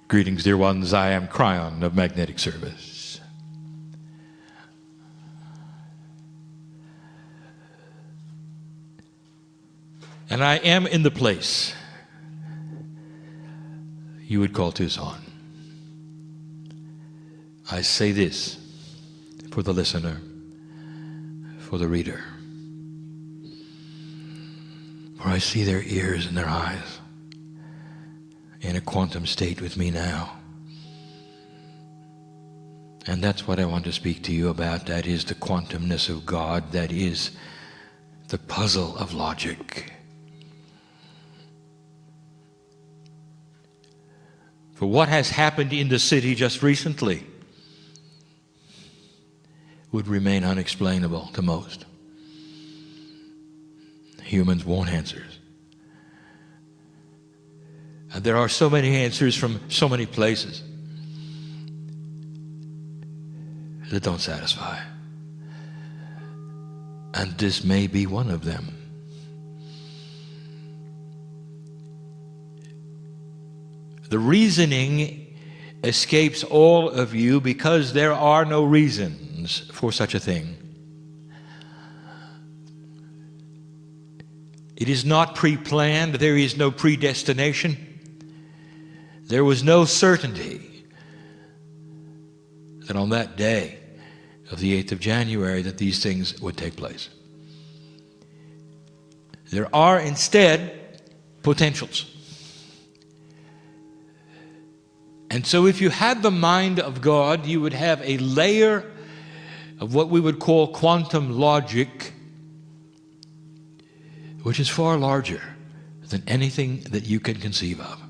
Greetings, dear ones. I am Kryon of Magnetic Service. And I am in the place you would call Tucson. I say this for the listener, for the reader. For I see their ears and their eyes in a quantum state with me now. And that's what I want to speak to you about. That is the quantumness of God. That is the puzzle of logic. For what has happened in the city just recently would remain unexplainable to most. Humans won't answer. And there are so many answers from so many places that don't satisfy. And this may be one of them. The reasoning escapes all of you because there are no reasons for such a thing. It is not pre-planned. There is no predestination. There was no certainty that on that day of the 8th of January that these things would take place. There are instead potentials. And so if you had the mind of God, you would have a layer of what we would call quantum logic, which is far larger than anything that you can conceive of.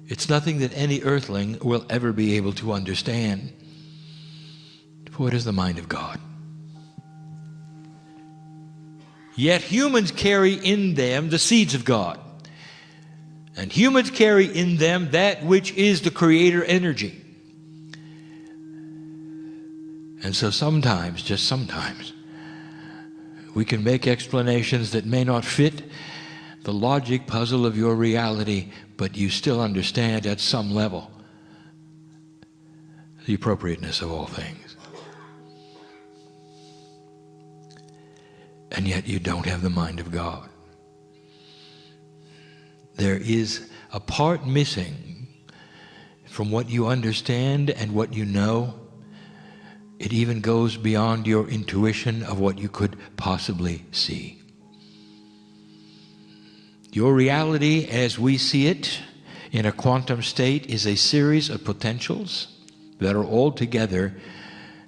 It's nothing that any earthling will ever be able to understand. For it is the mind of God. Yet humans carry in them the seeds of God. And humans carry in them that which is the creator energy. And so sometimes, just sometimes, we can make explanations that may not fit the logic puzzle of your reality, but you still understand at some level the appropriateness of all things. And yet you don't have the mind of God. There is a part missing from what you understand and what you know. It even goes beyond your intuition of what you could possibly see. Your reality as we see it in a quantum state is a series of potentials that are all together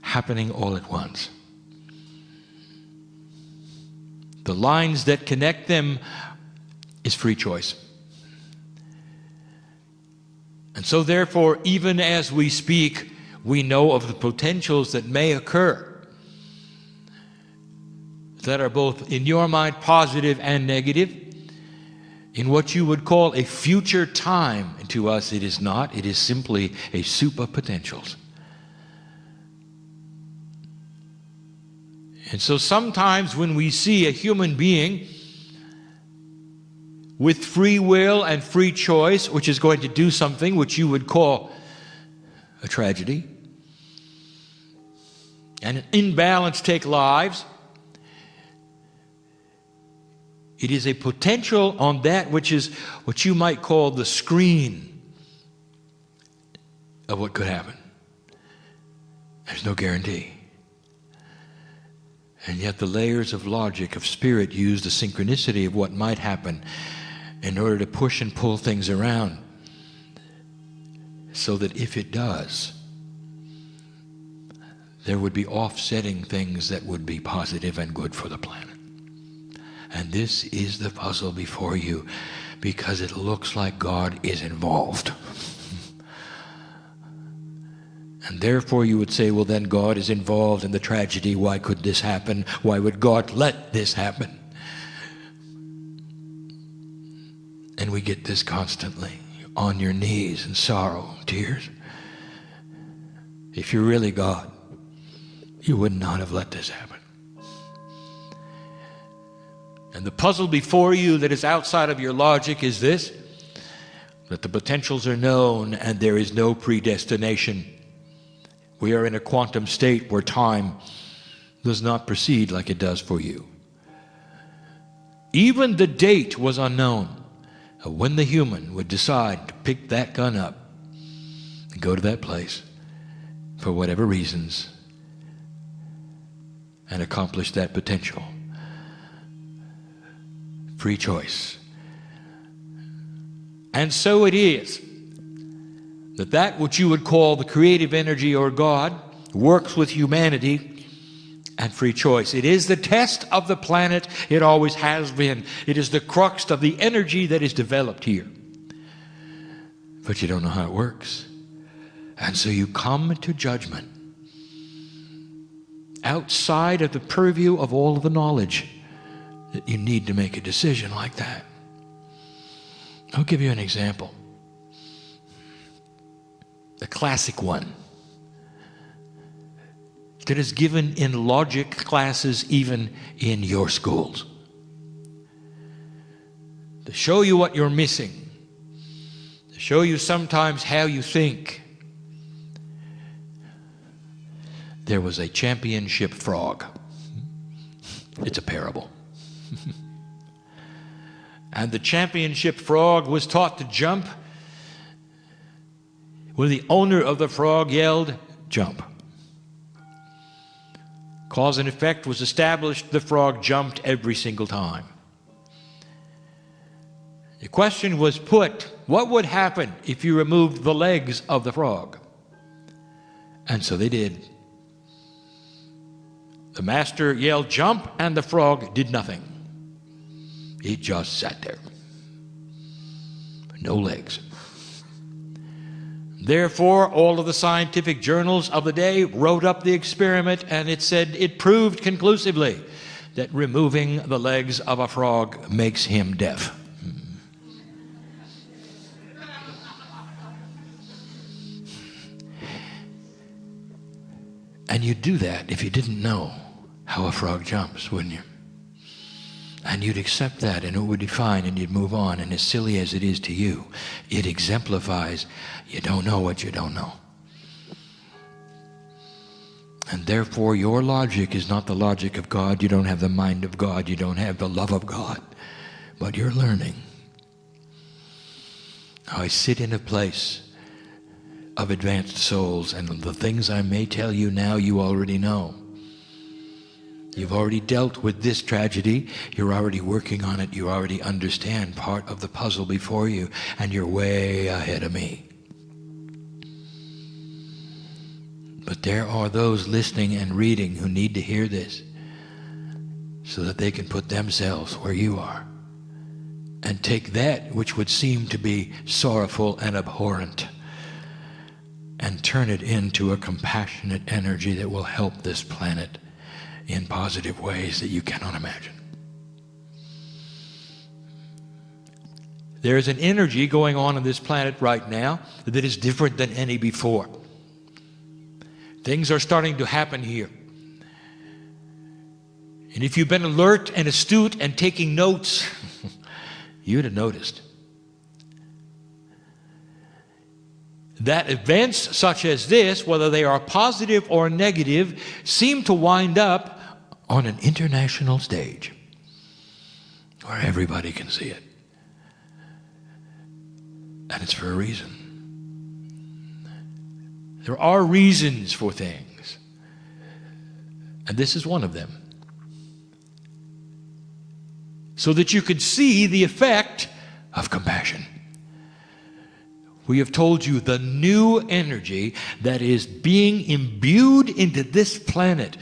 happening all at once. The lines that connect them is free choice. And so therefore, even as we speak, we know of the potentials that may occur that are both in your mind positive and negative, in what you would call a future time. And to us it is not, it is simply a soup of potentials. And so sometimes when we see a human being with free will and free choice, which is going to do something which you would call a tragedy, and an imbalance take lives, it is a potential on that which is what you might call the screen of what could happen. There's no guarantee. And yet the layers of logic, of spirit, use the synchronicity of what might happen in order to push and pull things around, so that if it does, there would be offsetting things that would be positive and good for the planet. And this is the puzzle before you, because it looks like God is involved. And therefore you would say, well, then God is involved in the tragedy. Why could this happen? Why would God let this happen? And we get this constantly, on your knees in sorrow, tears. If you're really God, you would not have let this happen. And the puzzle before you that is outside of your logic is this: that the potentials are known and there is no predestination. We are in a quantum state where time does not proceed like it does for you. Even the date was unknown of when the human would decide to pick that gun up and go to that place for whatever reasons and accomplish that potential. Free choice. And so it is that which you would call the creative energy or God works with humanity and free choice. It is the test of the planet. It always has been. It is the crux of the energy that is developed here. But you don't know how it works. And so you come to judgment outside of the purview of all of the knowledge that you need to make a decision like that. I'll give you an example. The classic one that is given in logic classes even in your schools. To show you what you're missing. To show you sometimes how you think. There was a championship frog. It's a parable. And the championship frog was taught to jump when the owner of the frog yelled, "Jump." Cause and effect was established. The frog jumped every single time. The question was put, what would happen if you removed the legs of the frog? And so they did. The master yelled, "Jump," and the frog did nothing. It just sat there. No legs. Therefore, all of the scientific journals of the day wrote up the experiment, and it said it proved conclusively that removing the legs of a frog makes him deaf. And you'd do that if you didn't know how a frog jumps, wouldn't you? And you'd accept that, and it would be fine, and you'd move on. And as silly as it is to you, it exemplifies you don't know what you don't know. And therefore, your logic is not the logic of God. You don't have the mind of God. You don't have the love of God. But you're learning. I sit in a place of advanced souls, and the things I may tell you now, you already know. You've already dealt with this tragedy. You're already working on it. You already understand part of the puzzle before you, and you're way ahead of me. But there are those listening and reading who need to hear this so that they can put themselves where you are and take that which would seem to be sorrowful and abhorrent and turn it into a compassionate energy that will help this planet in positive ways that you cannot imagine. There is an energy going on this planet right now that is different than any before. Things are starting to happen here. And if you've been alert and astute and taking notes, you'd have noticed that events such as this, whether they are positive or negative, seem to wind up on an international stage where everybody can see it. And it's for a reason. There are reasons for things. And this is one of them. So that you could see the effect of compassion. We have told you the new energy that is being imbued into this planet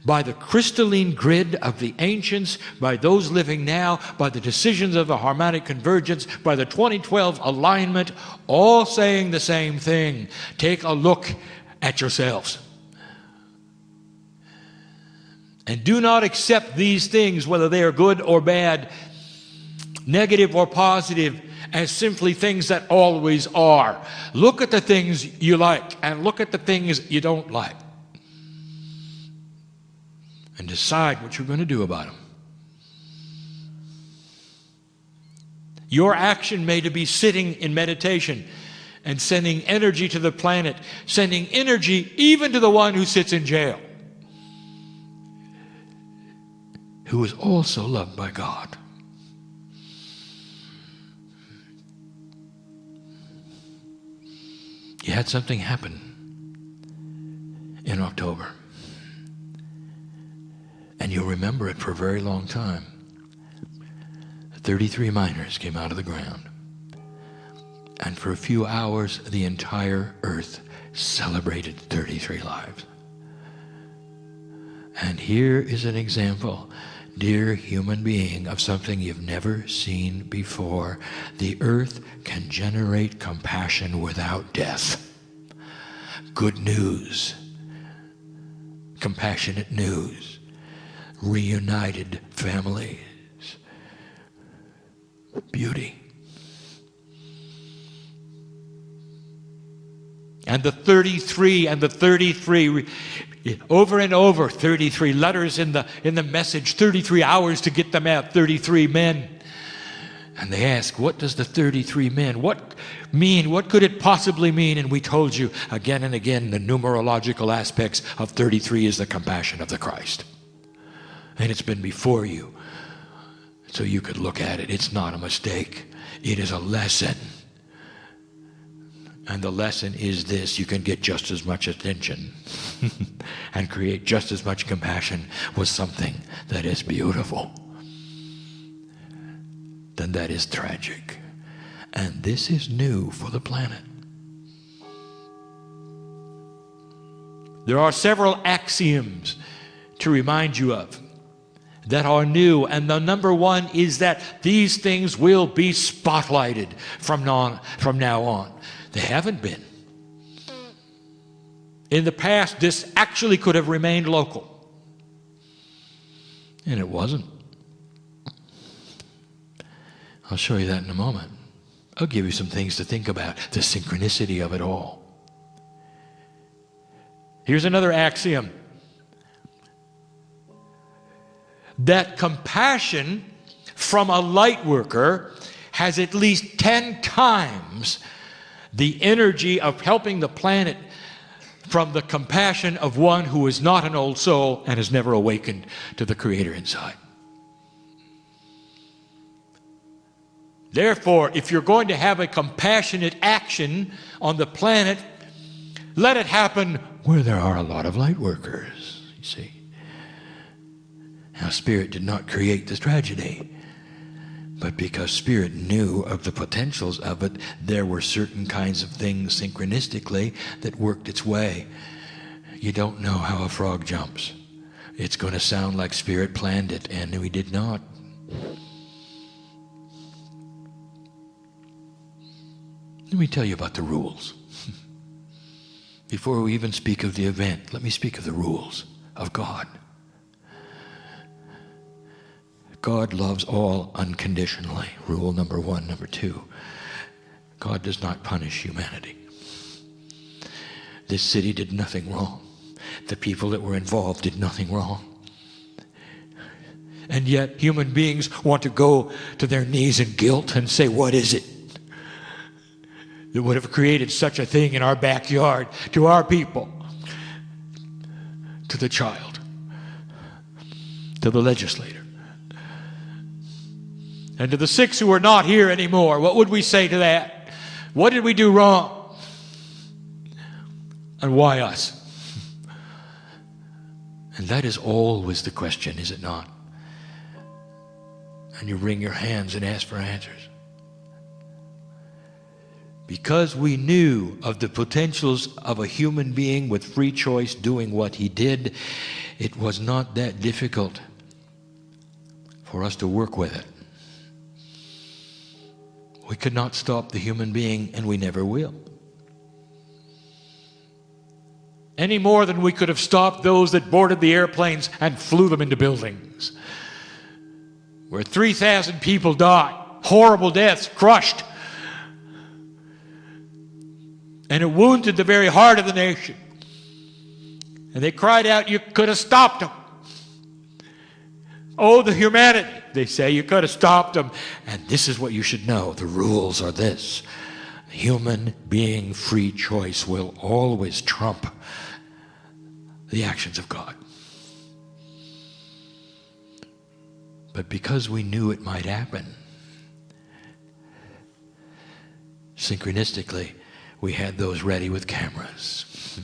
by the crystalline grid of the ancients, by those living now, by the decisions of the harmonic convergence, by the 2012 alignment, all saying the same thing. Take a look at yourselves. And do not accept these things, whether they are good or bad, negative or positive, as simply things that always are. Look at the things you like and look at the things you don't like. And decide what you're going to do about them. Your action may be sitting in meditation and sending energy to the planet, sending energy even to the one who sits in jail, who is also loved by God. You had something happen in October, and you'll remember it for a very long time. 33 miners came out of the ground, and for a few hours the entire earth celebrated 33 lives. And here is an example, dear human being, of something you've never seen before. The earth can generate compassion without death. Good news. Compassionate news. Reunited families. Beauty. And the 33, over and over, 33 letters in the message, 33 hours to get them out, 33 men. And they ask, what does the 33 men, what mean? What could it possibly mean? And we told you again and again, the numerological aspects of 33 is the compassion of the Christ. And it's been before you, so you could look at it. It's not a mistake. It is a lesson. And the lesson is this: you can get just as much attention and create just as much compassion with something that is beautiful than that is tragic. And this is new for the planet. There are several axioms to remind you of that are new, and the number one is that these things will be spotlighted from now on. They haven't been. In the past, this actually could have remained local, and it wasn't. I'll show you that in a moment. I'll give you some things to think about, the synchronicity of it all. Here's another axiom: that compassion from a light worker has at least 10 times the energy of helping the planet from the compassion of one who is not an old soul and has never awakened to the Creator inside. Therefore, if you're going to have a compassionate action on the planet, let it happen where there are a lot of light workers, you see. Now, Spirit did not create this tragedy, but because Spirit knew of the potentials of it, there were certain kinds of things synchronistically that worked its way. You don't know how a frog jumps. It's going to sound like Spirit planned it, and we did not. Let me tell you about the rules. Before we even speak of the event, let me speak of the rules of God. God loves all unconditionally. Rule number one. Number two, God does not punish humanity. This city did nothing wrong. The people that were involved did nothing wrong. And yet human beings want to go to their knees in guilt and say, what is it that would have created such a thing in our backyard to our people, to the child, to the legislator, and to the 6 who are not here anymore? What would we say to that? What did we do wrong? And why us? And that is always the question, is it not? And you wring your hands and ask for answers. Because we knew of the potentials of a human being with free choice doing what he did, it was not that difficult for us to work with it. We could not stop the human being, and we never will. Any more than we could have stopped those that boarded the airplanes and flew them into buildings, where 3,000 people died, horrible deaths, crushed. And it wounded the very heart of the nation. And they cried out, you could have stopped them. Oh, the humanity. they say. You could have stopped them. And this is what you should know. The rules are this. Human being free choice will always trump the actions of God. But because we knew it might happen, synchronistically, we had those ready with cameras.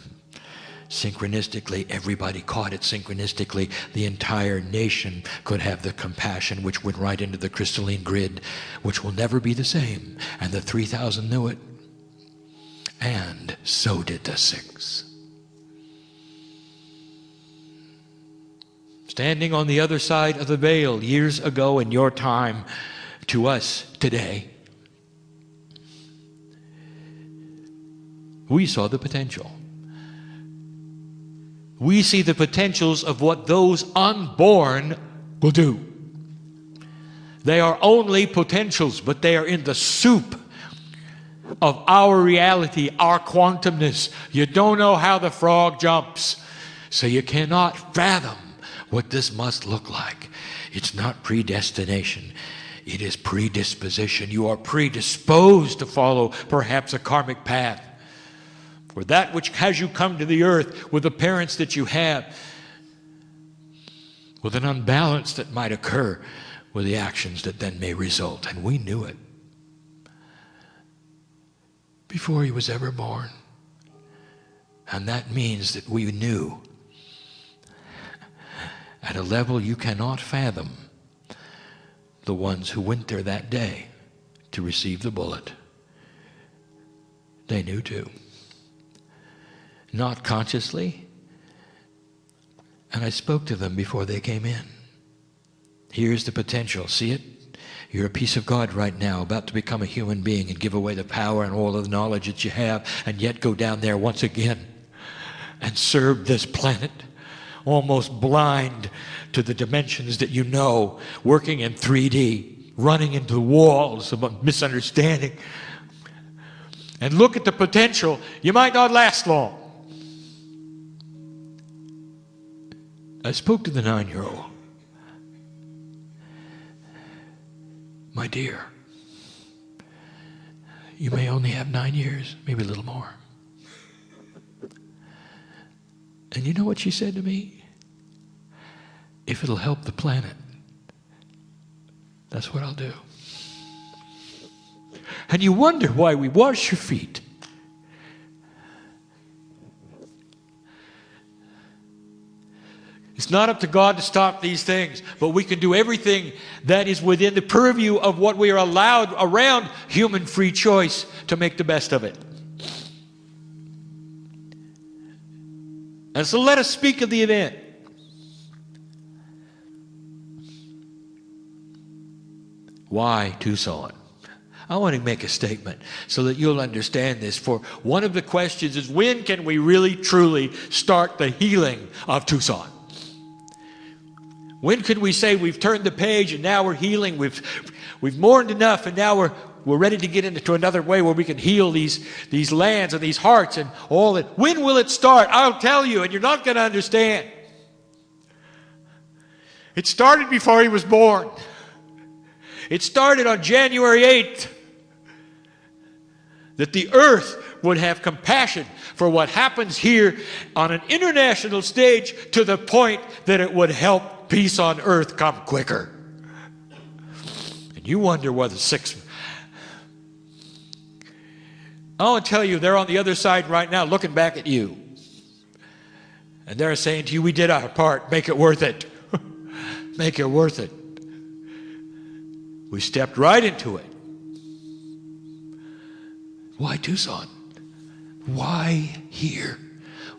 Synchronistically, everybody caught it. Synchronistically, the entire nation could have the compassion which went right into the crystalline grid, which will never be the same. And the 3,000 knew it. And so did the 6. Standing on the other side of the veil years ago in your time to us today, we saw the potential. We see the potentials of what those unborn will do. They are only potentials, but they are in the soup of our reality, our quantumness. You don't know how the frog jumps, so you cannot fathom what this must look like. It's not predestination. It is predisposition. You are predisposed to follow perhaps a karmic path. For that which has you come to the earth with the parents that you have, with an unbalance that might occur with the actions that then may result. And we knew it before he was ever born. And that means that we knew at a level you cannot fathom the ones who went there that day to receive the bullet. They knew too. Not consciously. And I spoke to them before they came in. Here's the potential. See it? You're a piece of God right now, about to become a human being and give away the power and all of the knowledge that you have, and yet go down there once again and serve this planet, almost blind to the dimensions that you know, working in 3D, running into walls of misunderstanding. And look at the potential. You might not last long. I spoke to the 9-year-old. My dear, you may only have 9 years, maybe a little more. And you know what she said to me? If it'll help the planet, that's what I'll do. And you wonder why we wash your feet. It's not up to God to stop these things, but we can do everything that is within the purview of what we are allowed around human free choice to make the best of it. And so let us speak of the event. Why Tucson? I want to make a statement so that you'll understand this. For one of the questions is, when can we really truly start the healing of Tucson? When could we say we've turned the page and now we're healing, we've mourned enough, and now we're ready to get into another way where we can heal these lands and these hearts and all that? When will it start? I'll tell you, and you're not going to understand. It started before he was born. It started on January 8th. That the earth would have compassion for what happens here on an international stage, to the point that it would help peace on earth come quicker. And you wonder whether 6... I want to tell you, they're on the other side right now looking back at you. And they're saying to you, we did our part, make it worth it. Make it worth it. We stepped right into it. Why Tucson? Why here?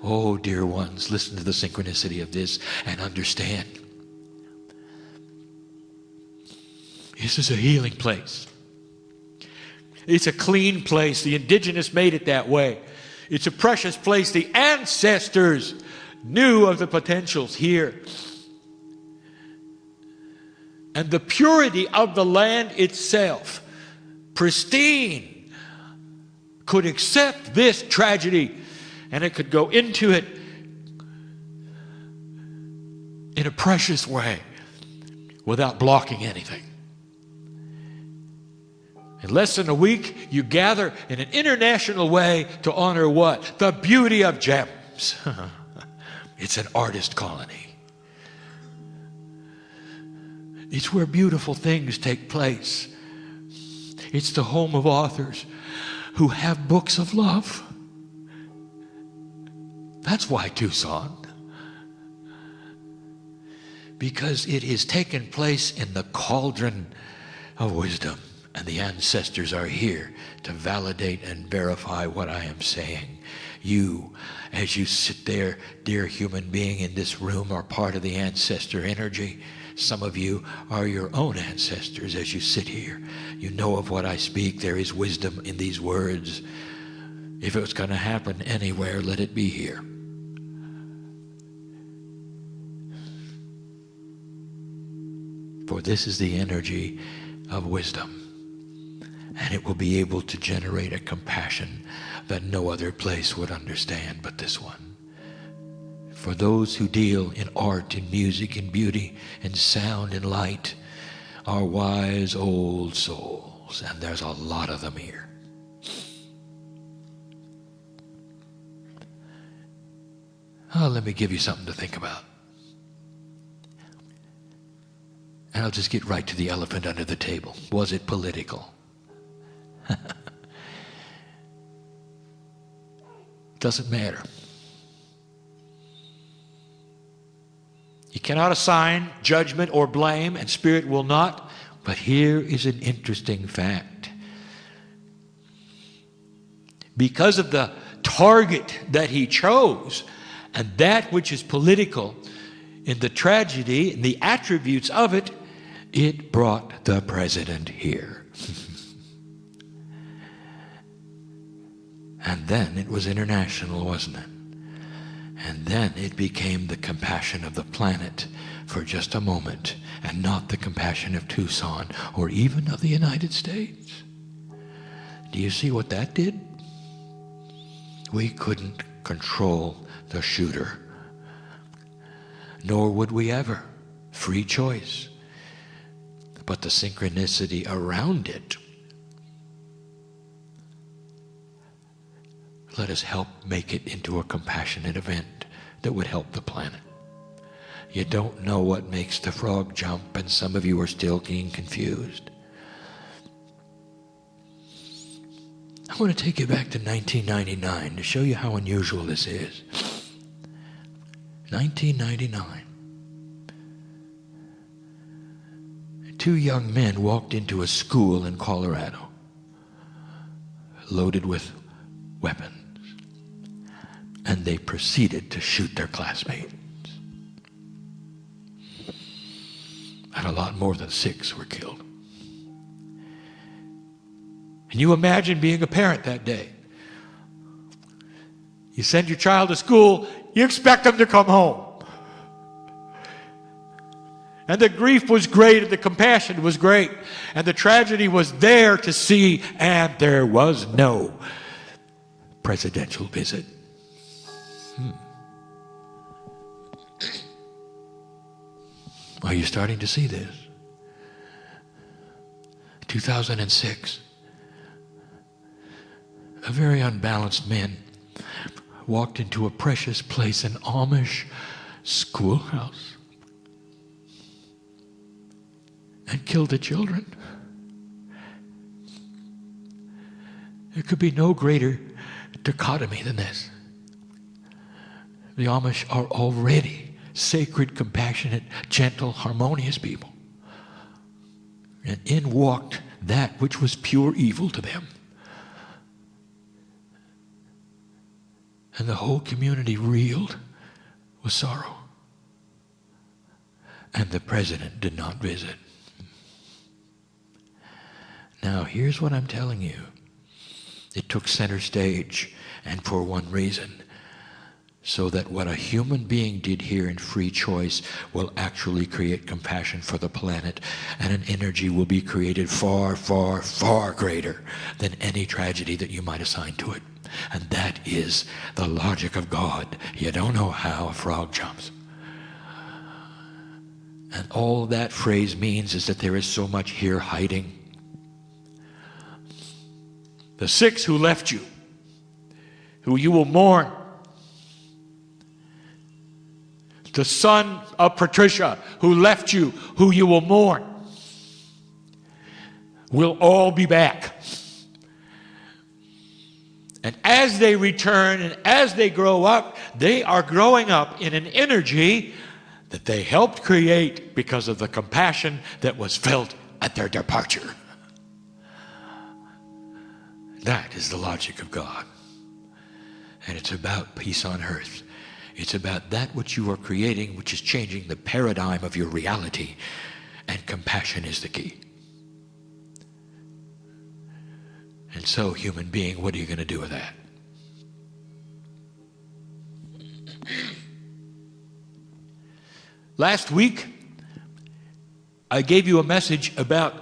Oh, dear ones, listen to the synchronicity of this and understand. This is a healing place. It's a clean place. The indigenous made it that way. It's a precious place. The ancestors knew of the potentials here. And the purity of the land itself, pristine, could accept this tragedy, and it could go into it in a precious way, without blocking anything. In less than a week, you gather in an international way to honor what? The beauty of gems. It's an artist colony. It's where beautiful things take place. It's the home of authors who have books of love. That's why Tucson. Because it is taken place in the cauldron of wisdom. And the ancestors are here to validate and verify what I am saying. You, as you sit there, dear human being in this room, are part of the ancestor energy. Some of you are your own ancestors as you sit here. You know of what I speak. There is wisdom in these words. If it's going to happen anywhere, let it be here. For this is the energy of wisdom. And it will be able to generate a compassion that no other place would understand but this one. For those who deal in art, in music, in beauty, in sound, in light, are wise old souls. And there's a lot of them here. Oh, let me give you something to think about. And I'll just get right to the elephant under the table. Was it political? Doesn't matter. You cannot assign judgment or blame, and Spirit will not. But here is an interesting fact. Because of the target that he chose, and that which is political, in the tragedy and the attributes of it, it brought the president here. And then it was international, wasn't it? And then it became the compassion of the planet for just a moment, and not the compassion of Tucson or even of the United States. Do you see what that did? We couldn't control the shooter, nor would we ever. Free choice. But the synchronicity around it, let us help make it into a compassionate event that would help the planet. You don't know what makes the frog jump, and some of you are still getting confused. I want to take you back to 1999 to show you how unusual this is. 1999. Two young men walked into a school in Colorado, loaded with weapons. And they proceeded to shoot their classmates. And a lot more than 6 were killed. And you imagine being a parent that day. You send your child to school, you expect them to come home. And the grief was great, and the compassion was great, and the tragedy was there to see, and there was no presidential visit. Are you starting to see this? 2006. A very unbalanced man walked into a precious place, an Amish schoolhouse, and killed the children. There could be no greater dichotomy than this. The Amish are already sacred, compassionate, gentle, harmonious people. And in walked that which was pure evil to them. And the whole community reeled with sorrow. And the president did not visit. Now, here's what I'm telling you. It took center stage, and for one reason. So that what a human being did here in free choice will actually create compassion for the planet, and an energy will be created far, far, far greater than any tragedy that you might assign to it. And that is the logic of God. You don't know how a frog jumps. And all that phrase means is that there is so much here hiding. The 6 who left you, who you will mourn. The son of Patricia who left you, who you will mourn, will all be back. And as they return and as they grow up, they are growing up in an energy that they helped create because of the compassion that was felt at their departure. That is the logic of God. And it's about peace on earth. It's about that which you are creating, which is changing the paradigm of your reality. And compassion is the key. And so, human being, what are you going to do with that? Last week, I gave you a message about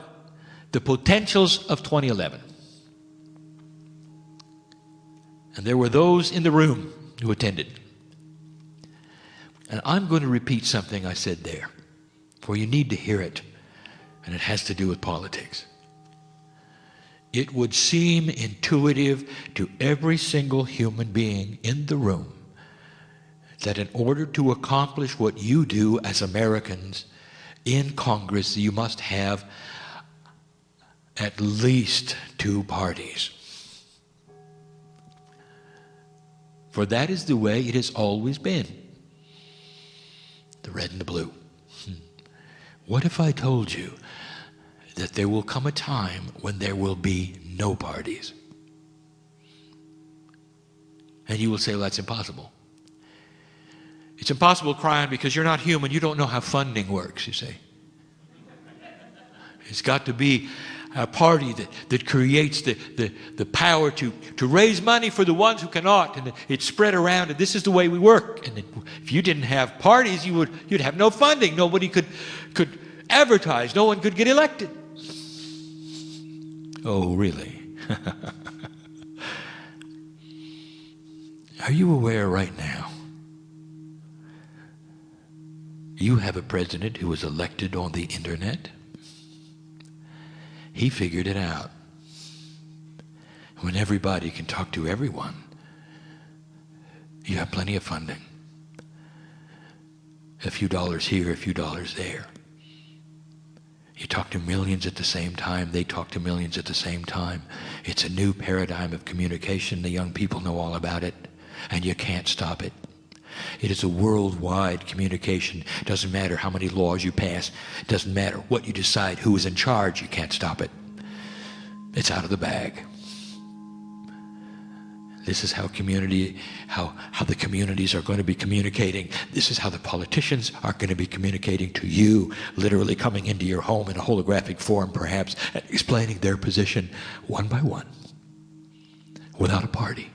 the potentials of 2011. And there were those in the room who attended. And I'm going to repeat something I said there, for you need to hear it, and it has to do with politics. It would seem intuitive to every single human being in the room that in order to accomplish what you do as Americans in Congress, you must have at least 2 parties. For that is the way it has always been. The red and the blue. What if I told you that there will come a time when there will be no parties? And you will say, well, that's impossible. It's impossible, Kryon, because you're not human. You don't know how funding works, you say. It's got to be a party that creates the power to raise money for the ones who cannot, and it's spread around, and this is the way we work. And if you didn't have parties, you'd have no funding. Nobody could advertise. No one could get elected. Oh, really? Are you aware right now? You have a president who was elected on the internet. He figured it out. When everybody can talk to everyone, you have plenty of funding. A few dollars here, a few dollars there. You talk to millions at the same time. They talk to millions at the same time. It's a new paradigm of communication. The young people know all about it, and you can't stop it. It is a worldwide communication. It doesn't matter how many laws you pass. It doesn't matter what you decide, who is in charge. You can't stop it. It's out of the bag. This is how the communities are going to be communicating. This is how the politicians are going to be communicating to you, literally coming into your home in a holographic form, perhaps, and explaining their position one by one, without a party.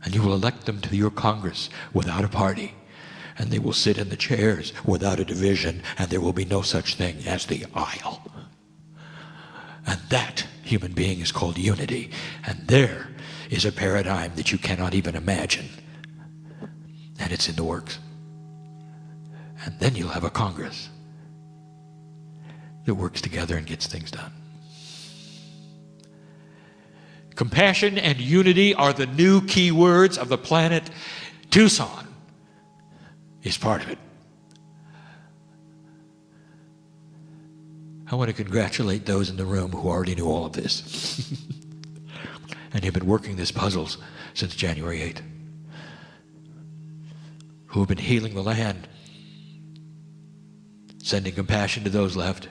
And you will elect them to your Congress without a party. And they will sit in the chairs without a division, and there will be no such thing as the aisle. And that, human being, is called unity. And there is a paradigm that you cannot even imagine. And it's in the works. And then you'll have a Congress that works together and gets things done. Compassion and unity are the new key words of the planet. Tucson is part of it. I want to congratulate those in the room who already knew all of this and have been working these puzzles since January 8th, who have been healing the land, sending compassion to those left,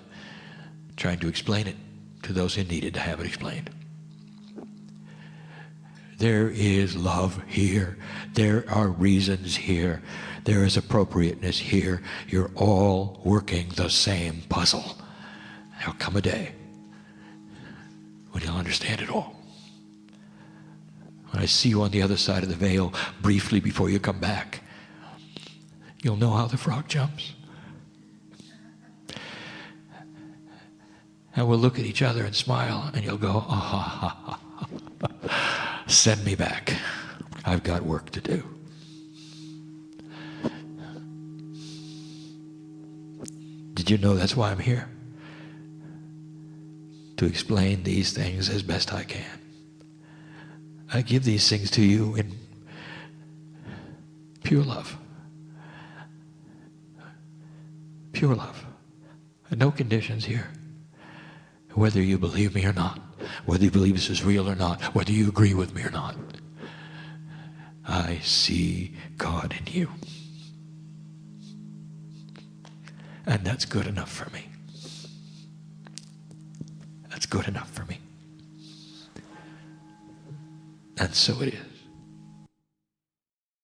trying to explain it to those who needed to have it explained. There is love here. There are reasons here. There is appropriateness here. You're all working the same puzzle. There'll come a day when you'll understand it all. When I see you on the other side of the veil briefly before you come back, you'll know how the frog jumps. And we'll look at each other and smile, and you'll go, ah, ha, ha, ha. Send me back. I've got work to do. Did you know that's why I'm here? To explain these things as best I can. I give these things to you in pure love. Pure love. And no conditions here. Whether you believe me or not, whether you believe this is real or not, whether you agree with me or not, I see God in you. And that's good enough for me. That's good enough for me. And so it is.